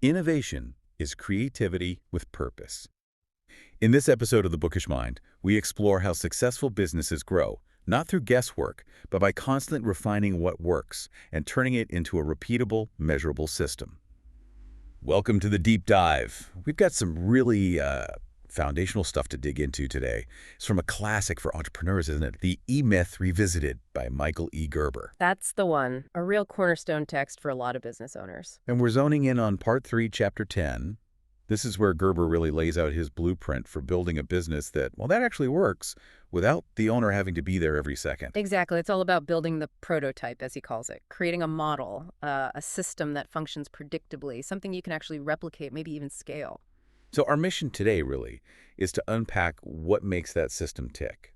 Innovation is creativity with purpose. In this episode of the Bookish Mind, we explore how successful businesses grow, not through guesswork, but by constantly refining what works and turning it into a repeatable, measurable system. Welcome to the deep dive. We've got some really foundational stuff to dig into today. It's from a classic for entrepreneurs, isn't it? The E-Myth Revisited by Michael E. Gerber. That's the one. A real cornerstone text for a lot of business owners. And we're zoning in on Part 3, Chapter 10. This is where Gerber really lays out his blueprint for building a business that, well, that actually works without the owner having to be there every second. Exactly. It's all about building the prototype, as he calls it, creating a model, a system that functions predictably, something you can actually replicate, maybe even scale. So our mission today really is to unpack what makes that system tick.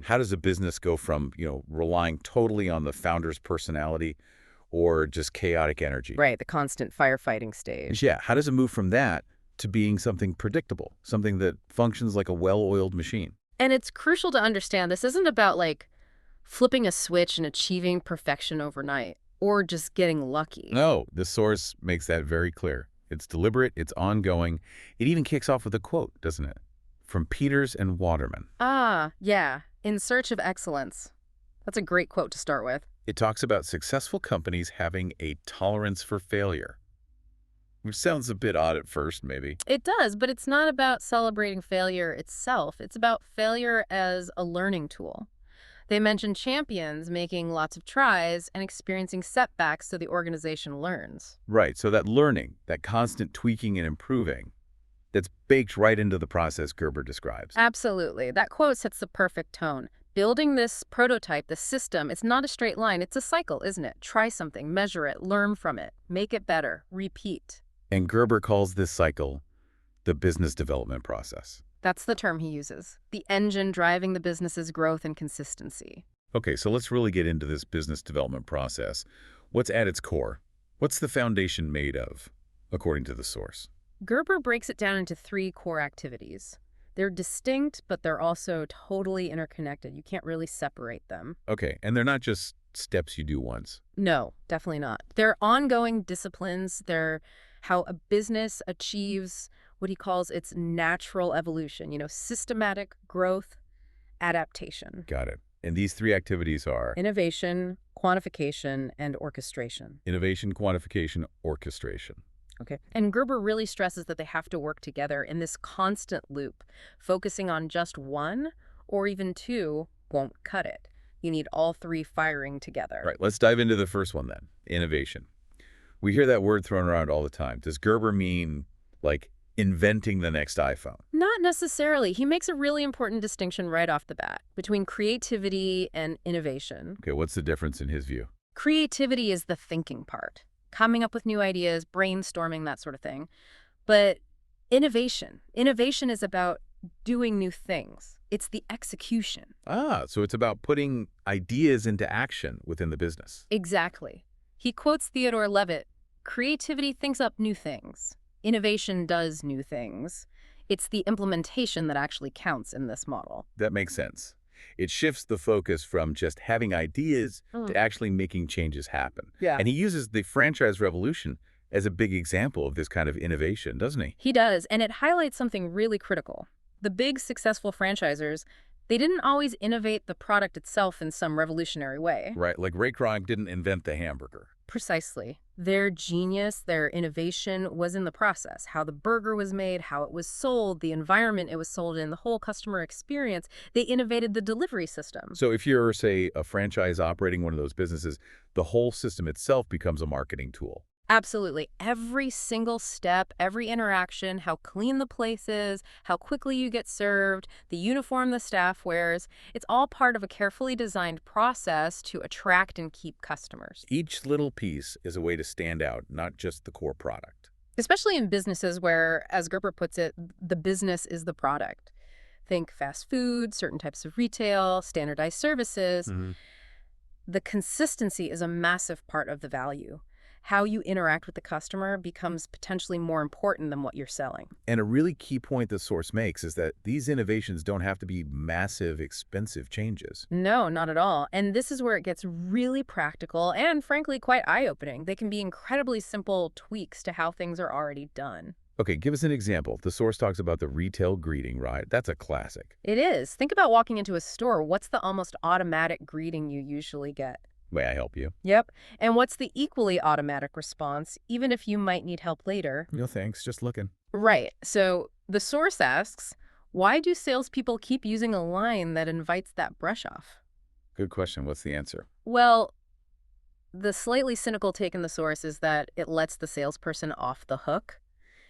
How does a business go from, relying totally on the founder's personality or just chaotic energy? Right, the constant firefighting stage. Yeah, how does it move from that to being something predictable, something that functions like a well-oiled machine? And it's crucial to understand this isn't about, flipping a switch and achieving perfection overnight, or just getting lucky. No, the source makes that very clear. It's deliberate, it's ongoing. It even kicks off with a quote, doesn't it? From Peters and Waterman. Ah, yeah. In search of excellence. That's a great quote to start with. It talks about successful companies having a tolerance for failure. Which sounds a bit odd at first, maybe. It does, but it's not about celebrating failure itself. It's about failure as a learning tool. They mention champions making lots of tries and experiencing setbacks so the organization learns. Right, so that learning, that constant tweaking and improving, that's baked right into the process Gerber describes. Absolutely. That quote sets the perfect tone. Building this prototype, the system, it's not a straight line. It's a cycle, isn't it? Try something, measure it, learn from it, make it better, repeat. And Gerber calls this cycle the business development process. That's the term he uses. The engine driving the business's growth and consistency. Okay, so let's really get into this business development process. What's at its core? What's the foundation made of, according to the source? Gerber breaks it down into 3 core activities. They're distinct, but they're also totally interconnected. You can't really separate them. Okay, and they're not just steps you do once. No, definitely not. They're ongoing disciplines. They're how a business achieves what he calls its natural evolution, systematic growth, adaptation. Got it. And these 3 activities are Innovation, quantification, and orchestration. innovation, quantification, orchestration. Okay. And Gerber really stresses that they have to work together in this constant loop. Focusing on just one or even 2 won't cut it. You need all 3 firing together. Right, let's dive into the first one then, innovation. We hear that word thrown around all the time. Does Gerber mean, inventing the next iPhone? Not necessarily. He makes a really important distinction right off the bat between creativity and innovation. Okay, what's the difference in his view? Creativity is the thinking part, coming up with new ideas, brainstorming, that sort of thing. But innovation is about doing new things. It's the execution. So it's about putting ideas into action within the business. Exactly. He quotes Theodore Levitt, "Creativity thinks up new things. Innovation does new things. It's the implementation that actually counts in this model." That makes sense. It shifts the focus from just having ideas to actually making changes happen. Yeah. And he uses the franchise revolution as a big example of this kind of innovation, doesn't he? He does, and it highlights something really critical. The big successful franchisors, they didn't always innovate the product itself in some revolutionary way. Right, like Ray Kroc didn't invent the hamburger. Precisely. Their genius, their innovation was in the process. How the burger was made, how it was sold, the environment it was sold in, the whole customer experience. They innovated the delivery system. So if you're, say, a franchise operating one of those businesses, the whole system itself becomes a marketing tool. Absolutely. Every single step, every interaction, how clean the place is, how quickly you get served, the uniform the staff wears, it's all part of a carefully designed process to attract and keep customers. Each little piece is a way to stand out, not just the core product. Especially in businesses where, as Gerber puts it, the business is the product. Think fast food, certain types of retail, standardized services. The consistency is a massive part of the value. how you interact with the customer becomes potentially more important than what you're selling. And a really key point the source makes is that these innovations don't have to be massive, expensive changes. No, not at all. And this is where it gets really practical and, frankly, quite eye-opening. They can be incredibly simple tweaks to how things are already done. Okay, give us an example. The source talks about the retail greeting, right? That's a classic. It is. Think about walking into a store. What's the almost automatic greeting you usually get? May I help you? Yep. And what's the equally automatic response, even if you might need help later? No thanks, just looking. Right. So the source asks, why do salespeople keep using a line that invites that brush off? Good question. What's the answer? Well, the slightly cynical take in the source is that it lets the salesperson off the hook.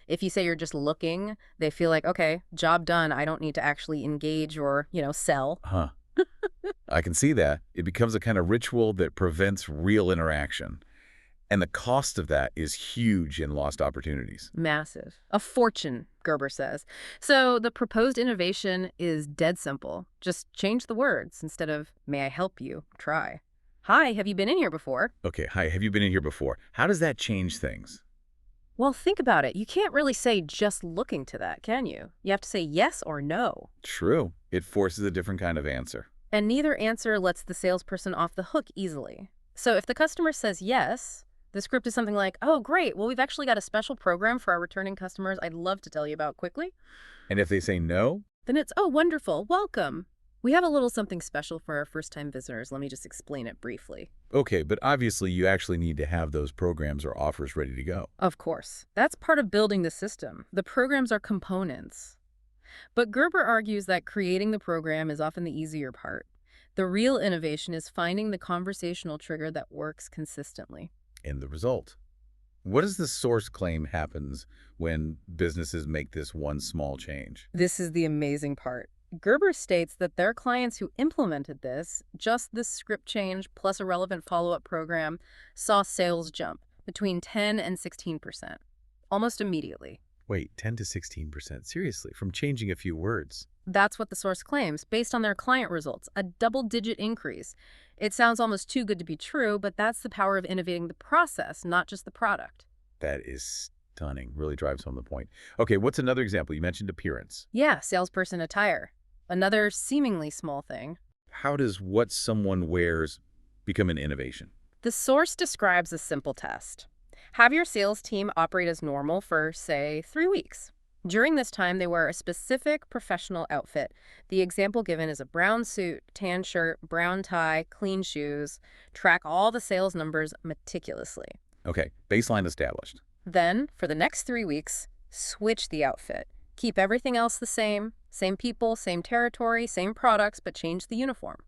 If you say you're just looking, they feel like, okay, job done. I don't need to actually engage or, sell. Huh. I can see that. It becomes a kind of ritual that prevents real interaction. And the cost of that is huge in lost opportunities. Massive. A fortune, Gerber says. So the proposed innovation is dead simple. Just change the words instead of, may I help you? Try. Hi, have you been in here before? Okay, hi, have you been in here before? How does that change things? Well, think about it. You can't really say just looking to that, can you? You have to say yes or no. True. It forces a different kind of answer. And neither answer lets the salesperson off the hook easily. So if the customer says yes, the script is something like, oh, great. Well, we've actually got a special program for our returning customers I'd love to tell you about quickly. And if they say no? Then it's, oh, wonderful. Welcome. We have a little something special for our first-time visitors. Let me just explain it briefly. Okay, but obviously you actually need to have those programs or offers ready to go. Of course. That's part of building the system. The programs are components. But Gerber argues that creating the program is often the easier part. The real innovation is finding the conversational trigger that works consistently. And the result. What does the source claim happens when businesses make this one small change? This is the amazing part. Gerber states that their clients who implemented this, just this script change plus a relevant follow-up program, saw sales jump between 10 and 16%, almost immediately. Wait, 10 to 16%? Seriously, from changing a few words? That's what the source claims, based on their client results, a double-digit increase. It sounds almost too good to be true, but that's the power of innovating the process, not just the product. That is stunning. Really drives home the point. Okay, what's another example? You mentioned appearance. Yeah, salesperson attire. Another seemingly small thing. How does what someone wears become an innovation? The source describes a simple test. Have your sales team operate as normal for, say, 3 weeks. During this time, they wear a specific professional outfit. The example given is a brown suit, tan shirt, brown tie, clean shoes. Track all the sales numbers meticulously. Okay, baseline established. Then, for the next 3 weeks, switch the outfit. Keep everything else the same people, same territory, same products, but change the uniform.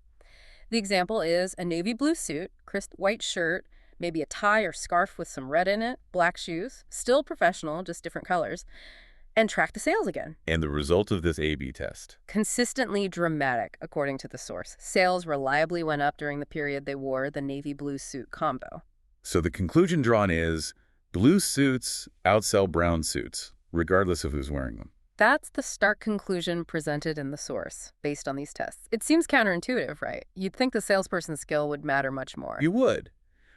The example is a navy blue suit, crisp white shirt, maybe a tie or scarf with some red in it, black shoes, still professional, just different colors, and track the sales again. And the result of this A/B test? Consistently dramatic, according to the source. Sales reliably went up during the period they wore the navy blue suit combo. So the conclusion drawn is blue suits outsell brown suits, regardless of who's wearing them. That's the stark conclusion presented in the source, based on these tests. It seems counterintuitive, right? You'd think the salesperson's skill would matter much more. You would.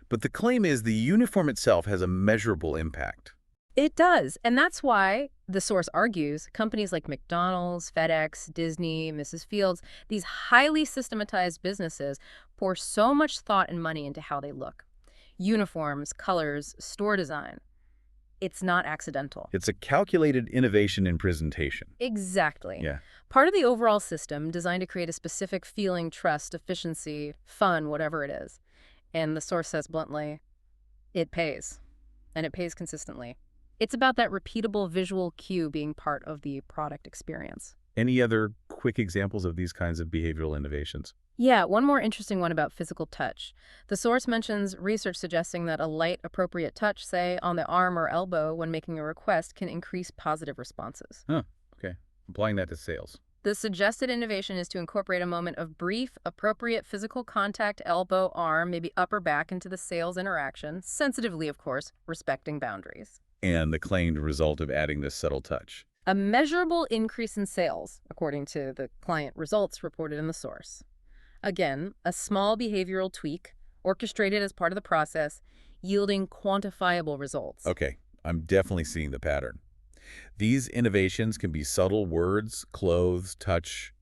But the claim is the uniform itself has a measurable impact. It does, and that's why, the source argues, companies like McDonald's, FedEx, Disney, Mrs. Fields, these highly systematized businesses pour so much thought and money into how they look. Uniforms, colors, store design. It's not accidental. It's a calculated innovation in presentation. Exactly. Yeah. Part of the overall system designed to create a specific feeling, trust, efficiency, fun, whatever it is. And the source says bluntly, it pays. And it pays consistently. It's about that repeatable visual cue being part of the product experience. Any other quick examples of these kinds of behavioral innovations? Yeah, one more interesting one about physical touch. The source mentions research suggesting that a light, appropriate touch, say, on the arm or elbow when making a request, can increase positive responses. Huh, okay. Applying that to sales. The suggested innovation is to incorporate a moment of brief, appropriate physical contact, elbow, arm, maybe upper back, into the sales interaction, sensitively, of course, respecting boundaries. And the claimed result of adding this subtle touch. A measurable increase in sales, according to the client results reported in the source. Again, a small behavioral tweak, orchestrated as part of the process, yielding quantifiable results. Okay, I'm definitely seeing the pattern. These innovations can be subtle words, clothes, touch,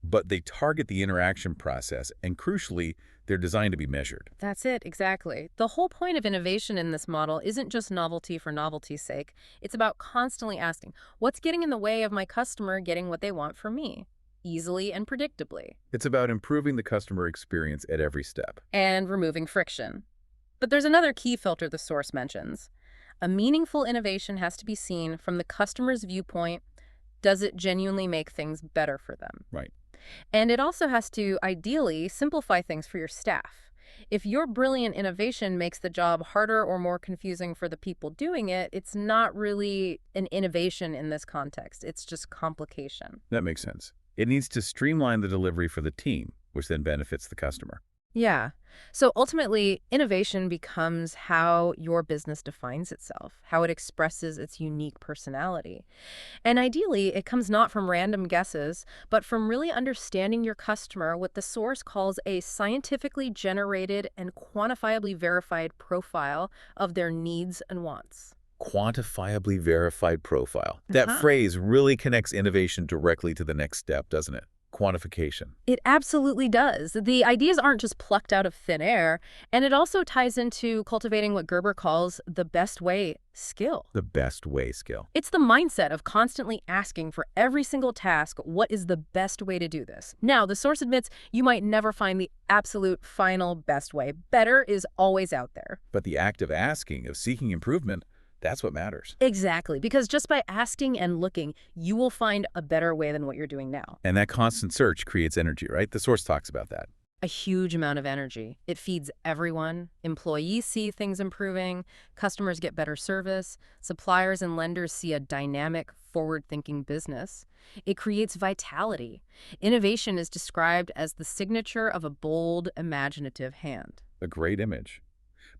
but they target the interaction process, and crucially, they're designed to be measured. That's it, exactly. The whole point of innovation in this model isn't just novelty for novelty's sake. It's about constantly asking, what's getting in the way of my customer getting what they want from me? Easily and predictably. It's about improving the customer experience at every step. And removing friction. But there's another key filter the source mentions. A meaningful innovation has to be seen from the customer's viewpoint. Does it genuinely make things better for them? Right. And it also has to, ideally, simplify things for your staff. If your brilliant innovation makes the job harder or more confusing for the people doing it, it's not really an innovation in this context. It's just complication. That makes sense. It needs to streamline the delivery for the team, which then benefits the customer. Yeah. So ultimately, innovation becomes how your business defines itself, how it expresses its unique personality. And ideally, it comes not from random guesses, but from really understanding your customer, what the source calls a scientifically generated and quantifiably verified profile of their needs and wants. Quantifiably verified profile. That Uh-huh. phrase really connects innovation directly to the next step, doesn't it? Quantification. It absolutely does. The ideas aren't just plucked out of thin air, and it also ties into cultivating what Gerber calls the best way skill. The best way skill. It's the mindset of constantly asking for every single task, what is the best way to do this? Now, the source admits you might never find the absolute final best way. Better is always out there. But the act of asking, of seeking improvement, that's what matters. Exactly, because just by asking and looking, you will find a better way than what you're doing now. And that constant search creates energy, right? The source talks about that. A huge amount of energy. It feeds everyone. Employees see things improving, customers get better service, suppliers and lenders see a dynamic, forward-thinking business. It creates vitality. Innovation is described as the signature of a bold, imaginative hand. A great image.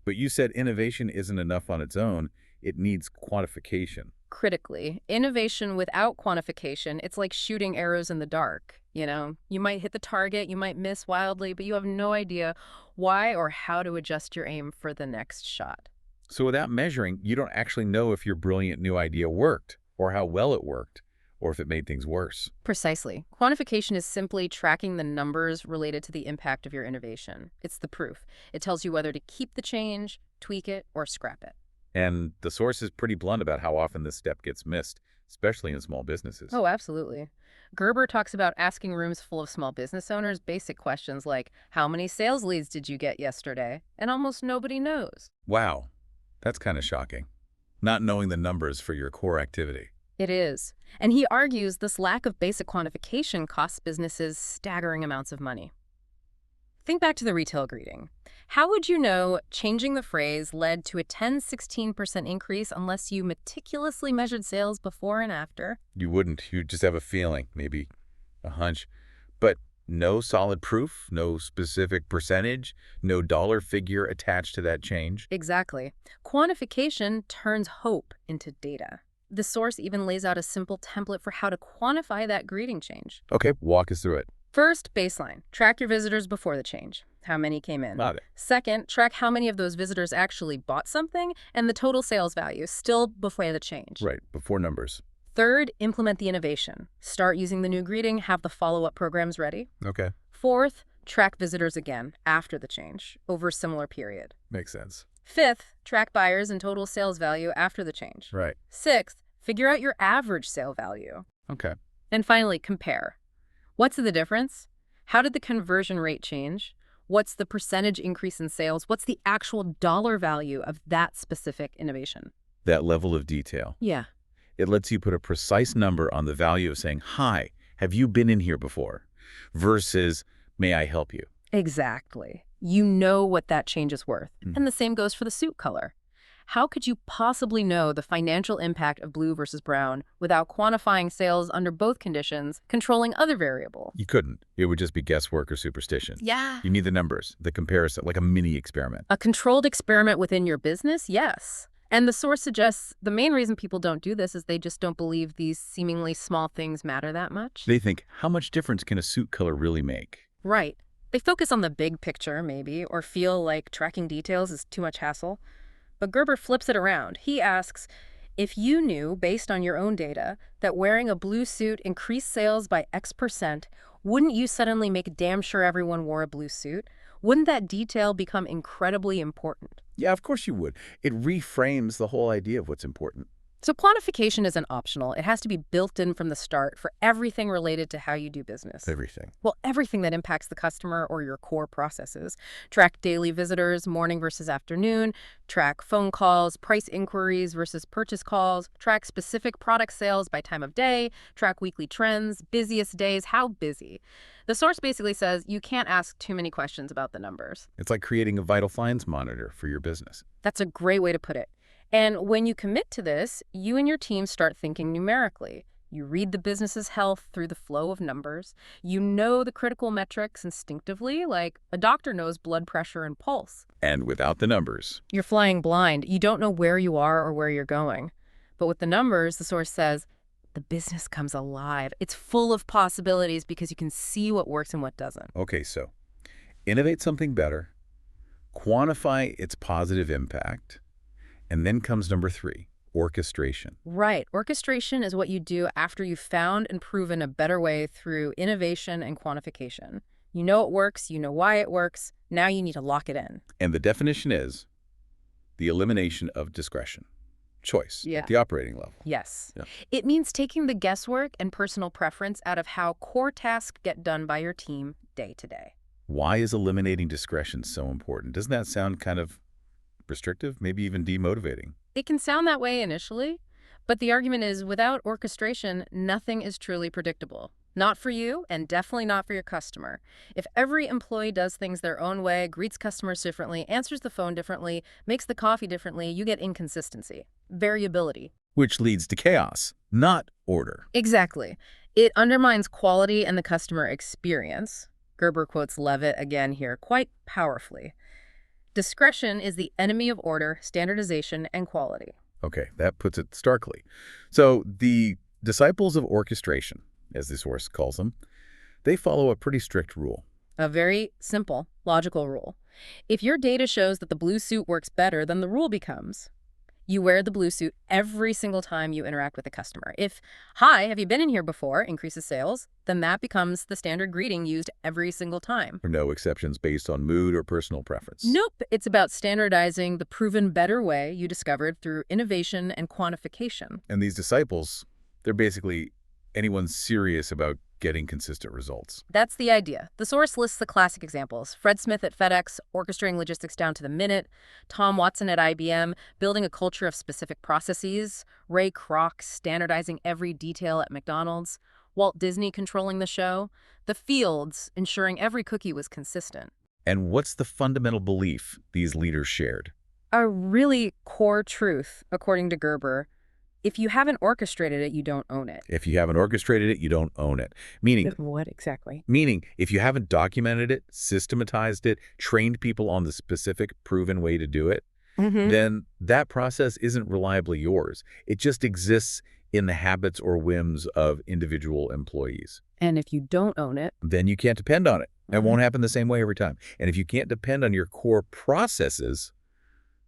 But you said innovation isn't enough on its own. It needs quantification. Critically, innovation without quantification, it's like shooting arrows in the dark. You might hit the target, you might miss wildly, but you have no idea why or how to adjust your aim for the next shot. So without measuring, you don't actually know if your brilliant new idea worked, or how well it worked, or if it made things worse. Precisely. Quantification is simply tracking the numbers related to the impact of your innovation. It's the proof. It tells you whether to keep the change, tweak it, or scrap it. And the source is pretty blunt about how often this step gets missed, especially in small businesses. Oh, absolutely. Gerber talks about asking rooms full of small business owners basic questions like, how many sales leads did you get yesterday? And almost nobody knows. Wow, that's kind of shocking. Not knowing the numbers for your core activity. It is. And he argues this lack of basic quantification costs businesses staggering amounts of money. Think back to the retail greeting. How would you know changing the phrase led to a 10–16% increase unless you meticulously measured sales before and after? You wouldn't. You'd just have a feeling, maybe a hunch. But no solid proof, no specific percentage, no dollar figure attached to that change. Exactly. Quantification turns hope into data. The source even lays out a simple template for how to quantify that greeting change. Okay, walk us through it. First, baseline. Track your visitors before the change. How many came in? Got it. Second, track how many of those visitors actually bought something and the total sales value, still before the change. Right, before numbers. Third, implement the innovation. Start using the new greeting, have the follow-up programs ready. Okay, Fourth, track visitors again after the change, over a similar period. makes sense. Fifth, track buyers and total sales value after the change. Right, Sixth, figure out your average sale value. okay. And finally, compare. What's the difference? How did the conversion rate change? What's the percentage increase in sales? What's the actual dollar value of that specific innovation? That level of detail. Yeah. It lets you put a precise number on the value of saying, hi, have you been in here before? Versus, may I help you? Exactly. You know what that change is worth. Mm. And the same goes for the suit color. How could you possibly know the financial impact of blue versus brown without quantifying sales under both conditions, controlling other variables? You couldn't. It would just be guesswork or superstition. Yeah. You need the numbers, the comparison, like a mini experiment. A controlled experiment within your business? Yes. And the source suggests the main reason people don't do this is they just don't believe these seemingly small things matter that much. They think, how much difference can a suit color really make? Right. They focus on the big picture, maybe, or feel like tracking details is too much hassle. But Gerber flips it around. He asks, if you knew, based on your own data, that wearing a blue suit increased sales by X%, wouldn't you suddenly make damn sure everyone wore a blue suit? Wouldn't that detail become incredibly important? Yeah, of course you would. It reframes the whole idea of what's important. So quantification isn't optional. It has to be built in from the start for everything related to how you do business. Everything. Well, everything that impacts the customer or your core processes. Track daily visitors, morning versus afternoon, track phone calls, price inquiries versus purchase calls, track specific product sales by time of day, track weekly trends, busiest days, how busy. The source basically says you can't ask too many questions about the numbers. It's like creating a vital signs monitor for your business. That's a great way to put it. And when you commit to this, you and your team start thinking numerically. You read the business's health through the flow of numbers. You know the critical metrics instinctively, like a doctor knows blood pressure and pulse. And without the numbers. You're flying blind. You don't know where you are or where you're going. But with the numbers, the source says, the business comes alive. It's full of possibilities because you can see what works and what doesn't. Okay, so innovate something better, quantify its positive impact, and then comes number 3, orchestration. Right. Orchestration is what you do after you've found and proven a better way through innovation and quantification. You know it works, you know why it works, now you need to lock it in. And the definition is the elimination of discretion, choice at the operating level. Yes. Yeah. It means taking the guesswork and personal preference out of how core tasks get done by your team day to day. Why is eliminating discretion so important? Doesn't that sound kind of restrictive, maybe even demotivating? It can sound that way initially, but the argument is without orchestration, nothing is truly predictable. Not for you, and definitely not for your customer. If every employee does things their own way, greets customers differently, answers the phone differently, makes the coffee differently, you get inconsistency, variability. Which leads to chaos, not order. Exactly. It undermines quality and the customer experience. Gerber quotes Levitt again here quite powerfully. Discretion is the enemy of order, standardization, and quality. Okay, that puts it starkly. So the disciples of orchestration, as the source calls them, they follow a pretty strict rule. A very simple, logical rule. If your data shows that the blue suit works better, then the rule becomes you wear the blue suit every single time you interact with a customer. If, hi, have you been in here before, increases sales, then that becomes the standard greeting used every single time. Or no exceptions based on mood or personal preference. Nope. It's about standardizing the proven better way you discovered through innovation and quantification. And these disciples, they're basically anyone serious about getting consistent results. That's the idea. The source lists the classic examples. Fred Smith at FedEx, orchestrating logistics down to the minute. Tom Watson at IBM, building a culture of specific processes. Ray Kroc, standardizing every detail at McDonald's. Walt Disney controlling the show. The Fields, ensuring every cookie was consistent. And what's the fundamental belief these leaders shared? A really core truth, according to Gerber. If you haven't orchestrated it, you don't own it. If you haven't orchestrated it, you don't own it. Meaning, What exactly? Meaning, if you haven't documented it, systematized it, trained people on the specific proven way to do it, then that process isn't reliably yours. It just exists in the habits or whims of individual employees. And if you don't own it, Then you can't depend on it. It won't happen the same way every time. And if you can't depend on your core processes,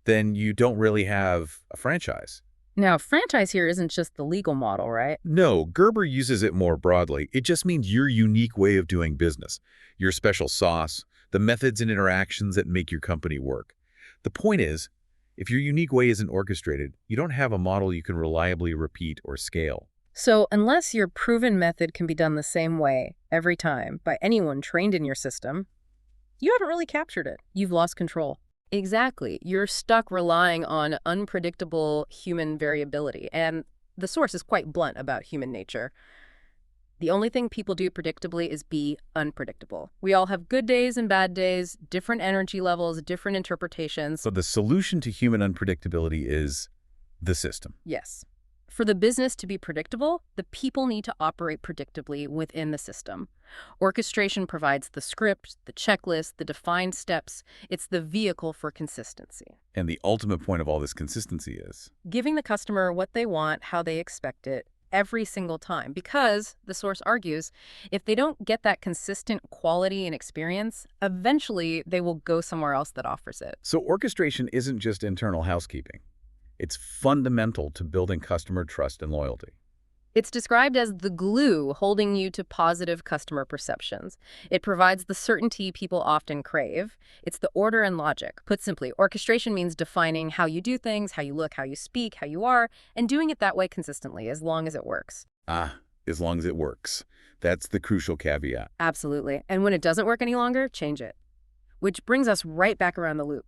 then you don't really have a franchise. Now, franchise here isn't just the legal model, right? No, Gerber uses it more broadly. It just means your unique way of doing business, your special sauce, the methods and interactions that make your company work. The point is, if your unique way isn't orchestrated, you don't have a model you can reliably repeat or scale. So unless your proven method can be done the same way every time by anyone trained in your system, you haven't really captured it. You've lost control. Exactly. You're stuck relying on unpredictable human variability, and the source is quite blunt about human nature. The only thing people do predictably is be unpredictable. We all have good days and bad days, different energy levels, different interpretations. So the solution to human unpredictability is the system. Yes. For the business to be predictable, the people need to operate predictably within the system. Orchestration provides the script, the checklist, the defined steps. It's the vehicle for consistency. And the ultimate point of all this consistency is Giving the customer what they want, how they expect it, every single time because, the source argues, if they don't get that consistent quality and experience, eventually they will go somewhere else that offers it. So orchestration isn't just internal housekeeping. It's fundamental to building customer trust and loyalty. It's described as the glue holding you to positive customer perceptions. It provides the certainty people often crave. It's the order and logic. Put simply, orchestration means defining how you do things, how you look, how you speak, how you are, and doing it that way consistently, as long as it works. As long as it works. That's the crucial caveat. Absolutely. And when it doesn't work any longer, change it. Which brings us right back around the loop.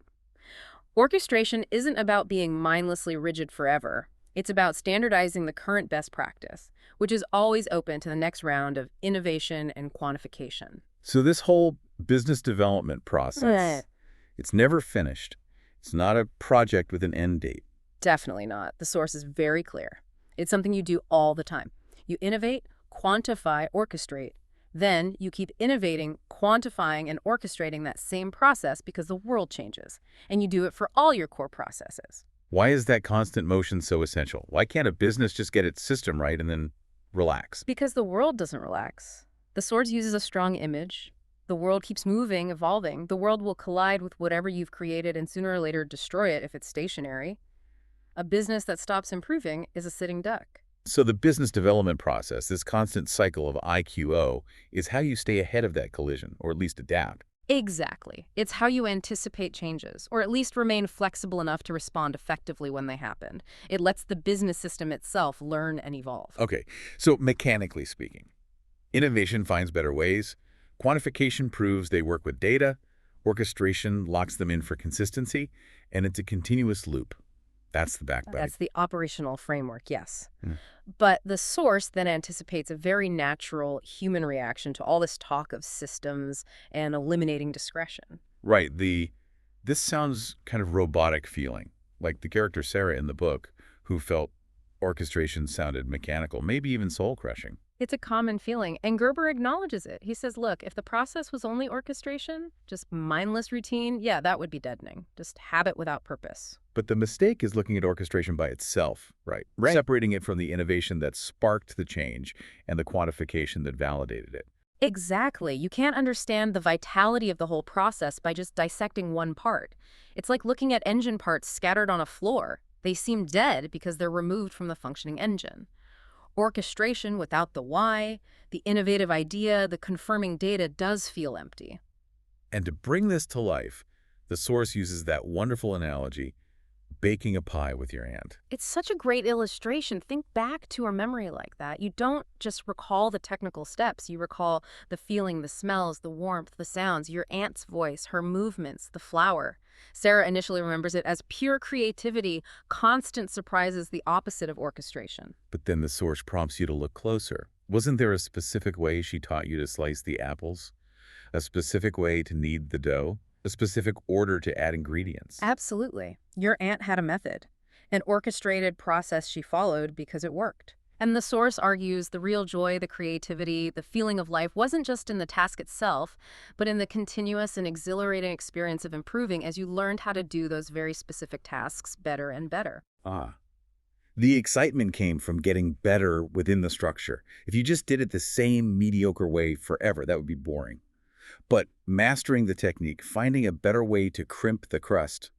Orchestration isn't about being mindlessly rigid forever. It's about standardizing the current best practice, which is always open to the next round of innovation and quantification. So this whole business development process, it's never finished. It's not a project with an end date. Definitely not. The source is very clear. It's something you do all the time. You innovate, quantify, orchestrate. Then you keep innovating, quantifying, and orchestrating that same process because the world changes. And you do it for all your core processes. Why is that constant motion so essential? Why can't a business just get its system right and then relax? Because the world doesn't relax. The source uses a strong image. The world keeps moving, evolving. The world will collide with whatever you've created and sooner or later destroy it if it's stationary. A business that stops improving is a sitting duck. So the business development process, this constant cycle of IQO, is how you stay ahead of that collision, or at least adapt. Exactly. It's how you anticipate changes, or at least remain flexible enough to respond effectively when they happen. It lets the business system itself learn and evolve. Okay, so mechanically speaking, innovation finds better ways, quantification proves they work with data, orchestration locks them in for consistency, and it's a continuous loop. That's the backbone. That's the operational framework, yes. But the source then anticipates a very natural human reaction to all this talk of systems and eliminating discretion. Right, this sounds kind of robotic feeling, like the character Sarah in the book, who felt orchestration sounded mechanical, maybe even soul-crushing. It's a common feeling, and Gerber acknowledges it. He says, look, if the process was only orchestration, just mindless routine, yeah, that would be deadening. Just habit without purpose. But the mistake is looking at orchestration by itself, right? Separating it from the innovation that sparked the change and the quantification that validated it. Exactly. You can't understand the vitality of the whole process by just dissecting one part. It's like looking at engine parts scattered on a floor. They seem dead because they're removed from the functioning engine. Orchestration without the why, the innovative idea, the confirming data does feel empty. And to bring this to life, the source uses that wonderful analogy, baking a pie with your aunt. It's such a great illustration. Think back to a memory like that. You don't just recall the technical steps. You recall the feeling, the smells, the warmth, the sounds, your aunt's voice, her movements, the flour. Sarah initially remembers it as pure creativity. Constant surprise is the opposite of orchestration. But then the source prompts you to look closer. Wasn't there a specific way she taught you to slice the apples? A specific way to knead the dough? A specific order to add ingredients? Absolutely. Your aunt had a method, an orchestrated process she followed because it worked. And the source argues the real joy, the creativity, the feeling of life wasn't just in the task itself, but in the continuous and exhilarating experience of improving as you learned how to do those very specific tasks better and better. The excitement came from getting better within the structure. If you just did it the same mediocre way forever, that would be boring. But mastering the technique, finding a better way to crimp the crust,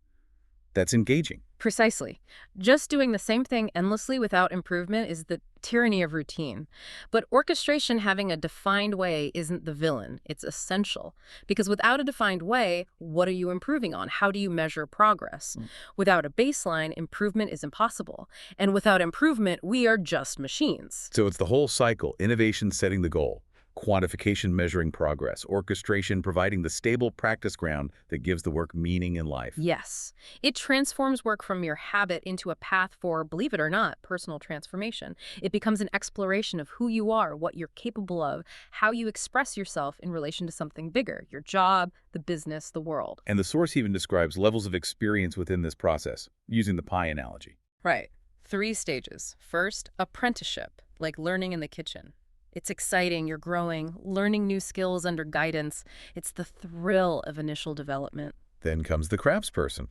that's engaging. Precisely. Just doing the same thing endlessly without improvement is the tyranny of routine. But orchestration having a defined way isn't the villain. It's essential. Because without a defined way, what are you improving on? How do you measure progress? Without a baseline, improvement is impossible. And without improvement, we are just machines. So it's the whole cycle, innovation setting the goal, quantification measuring progress, orchestration providing the stable practice ground that gives the work meaning in life. Yes. It transforms work from mere habit into a path for, believe it or not, personal transformation. It becomes an exploration of who you are, what you're capable of, how you express yourself in relation to something bigger, your job, the business, the world. And the source even describes levels of experience within this process, using the pie analogy. Right. 3 stages. First, apprenticeship, like learning in the kitchen. It's exciting, you're growing, learning new skills under guidance. It's the thrill of initial development. Then comes the craftsperson.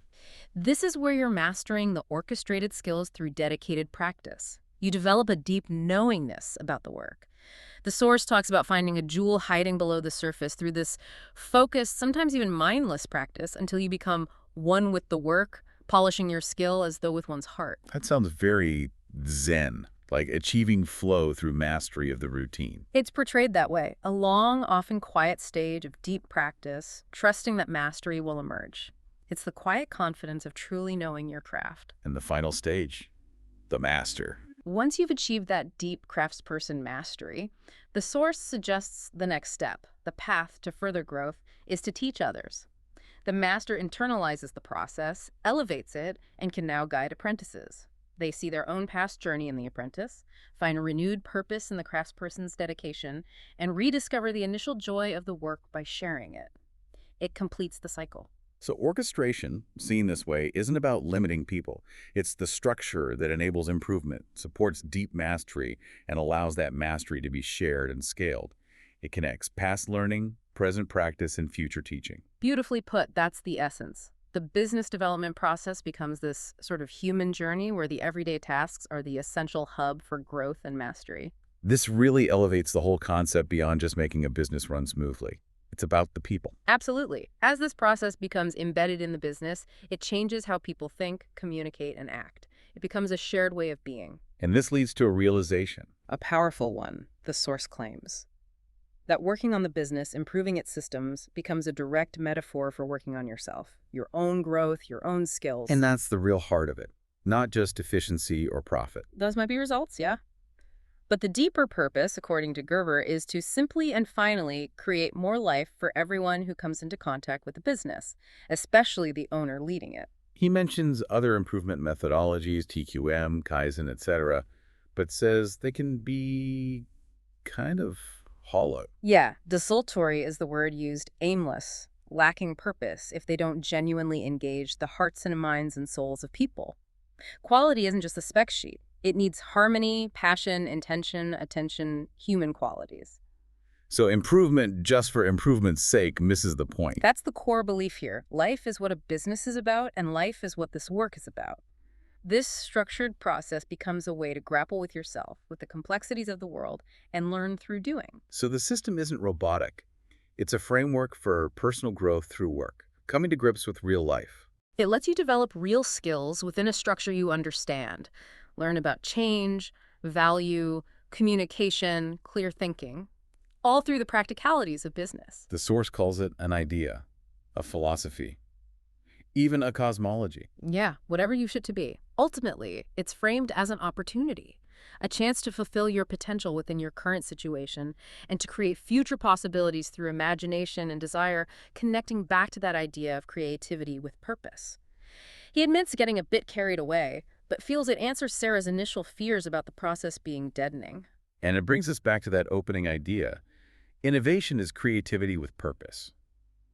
This is where you're mastering the orchestrated skills through dedicated practice. You develop a deep knowingness about the work. The source talks about finding a jewel hiding below the surface through this focused, sometimes even mindless practice until you become one with the work, polishing your skill as though with one's heart. That sounds very zen, like achieving flow through mastery of the routine. It's portrayed that way, a long, often quiet stage of deep practice, trusting that mastery will emerge. It's the quiet confidence of truly knowing your craft. And the final stage, the master. Once you've achieved that deep craftsperson mastery, the source suggests the next step, the path to further growth, is to teach others. The master internalizes the process, elevates it, and can now guide apprentices. They see their own past journey in the apprentice, find a renewed purpose in the craftsperson's dedication, and rediscover the initial joy of the work by sharing it. It completes the cycle. So orchestration, seen this way, isn't about limiting people. It's the structure that enables improvement, supports deep mastery, and allows that mastery to be shared and scaled. It connects past learning, present practice, and future teaching. Beautifully put, that's the essence. The business development process becomes this sort of human journey where the everyday tasks are the essential hub for growth and mastery. This really elevates the whole concept beyond just making a business run smoothly. It's about the people. Absolutely. As this process becomes embedded in the business, it changes how people think, communicate, and act. It becomes a shared way of being. And this leads to a realization. A powerful one, the source claims. That working on the business, improving its systems, becomes a direct metaphor for working on yourself, your own growth, your own skills. And that's the real heart of it, not just efficiency or profit. Those might be results, yeah. But the deeper purpose, according to Gerber, is to simply and finally create more life for everyone who comes into contact with the business, especially the owner leading it. He mentions other improvement methodologies, TQM, Kaizen, etc., but says they can be kind of hollow. Yeah, desultory is the word used, aimless, lacking purpose if they don't genuinely engage the hearts and minds and souls of people. Quality isn't just a spec sheet. It needs harmony, passion, intention, attention, human qualities. So improvement just for improvement's sake misses the point. That's the core belief here. Life is what a business is about, and life is what this work is about. This structured process becomes a way to grapple with yourself, with the complexities of the world, and learn through doing. So the system isn't robotic. It's a framework for personal growth through work, coming to grips with real life. It lets you develop real skills within a structure you understand. Learn about change, value, communication, clear thinking, all through the practicalities of business. The source calls it an idea, a philosophy, even a cosmology. Yeah, whatever you should to be. Ultimately, it's framed as an opportunity, a chance to fulfill your potential within your current situation and to create future possibilities through imagination and desire, connecting back to that idea of creativity with purpose. He admits getting a bit carried away, but feels it answers Sarah's initial fears about the process being deadening. And it brings us back to that opening idea. Innovation is creativity with purpose.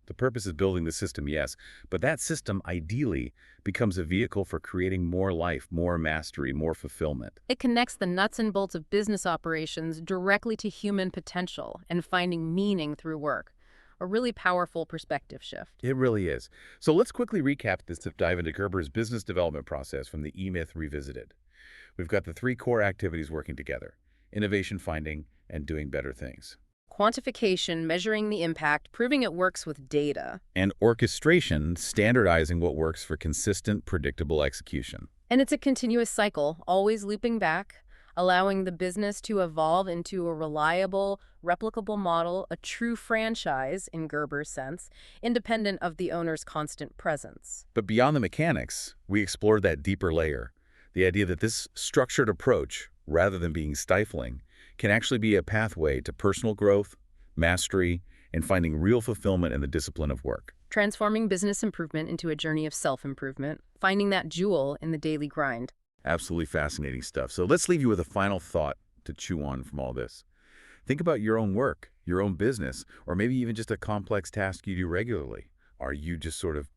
The purpose is building the system, yes, but that system ideally becomes a vehicle for creating more life, more mastery, more fulfillment. It connects the nuts and bolts of business operations directly to human potential and finding meaning through work. A really powerful perspective shift. It really is. So let's quickly recap this to dive into Gerber's business development process from the E-Myth Revisited. We've got the three core activities working together: innovation finding and doing better things. Quantification, measuring the impact, proving it works with data. And orchestration, standardizing what works for consistent, predictable execution. And it's a continuous cycle, always looping back, allowing the business to evolve into a reliable, replicable model, a true franchise in Gerber's sense, independent of the owner's constant presence. But beyond the mechanics, we explored that deeper layer, the idea that this structured approach, rather than being stifling, can actually be a pathway to personal growth, mastery, and finding real fulfillment in the discipline of work. Transforming business improvement into a journey of self-improvement, finding that jewel in the daily grind. Absolutely fascinating stuff. So let's leave you with a final thought to chew on from all this. Think about your own work, your own business, or maybe even just a complex task you do regularly. Are you just sort of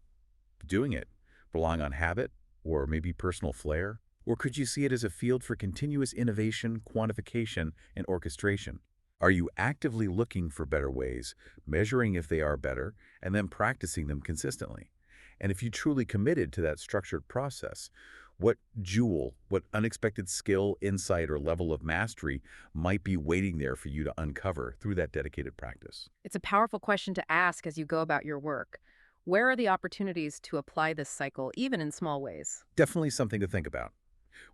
doing it, relying on habit, or maybe personal flair? Or could you see it as a field for continuous innovation, quantification, and orchestration? Are you actively looking for better ways, measuring if they are better, and then practicing them consistently? And if you truly committed to that structured process, What jewel, what unexpected skill, insight, or level of mastery might be waiting there for you to uncover through that dedicated practice? It's a powerful question to ask as you go about your work. Where are the opportunities to apply this cycle, even in small ways? Definitely something to think about.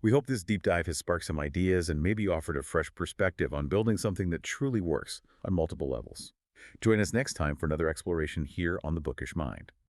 We hope this deep dive has sparked some ideas and maybe offered a fresh perspective on building something that truly works on multiple levels. Join us next time for another exploration here on The Bookish Mind.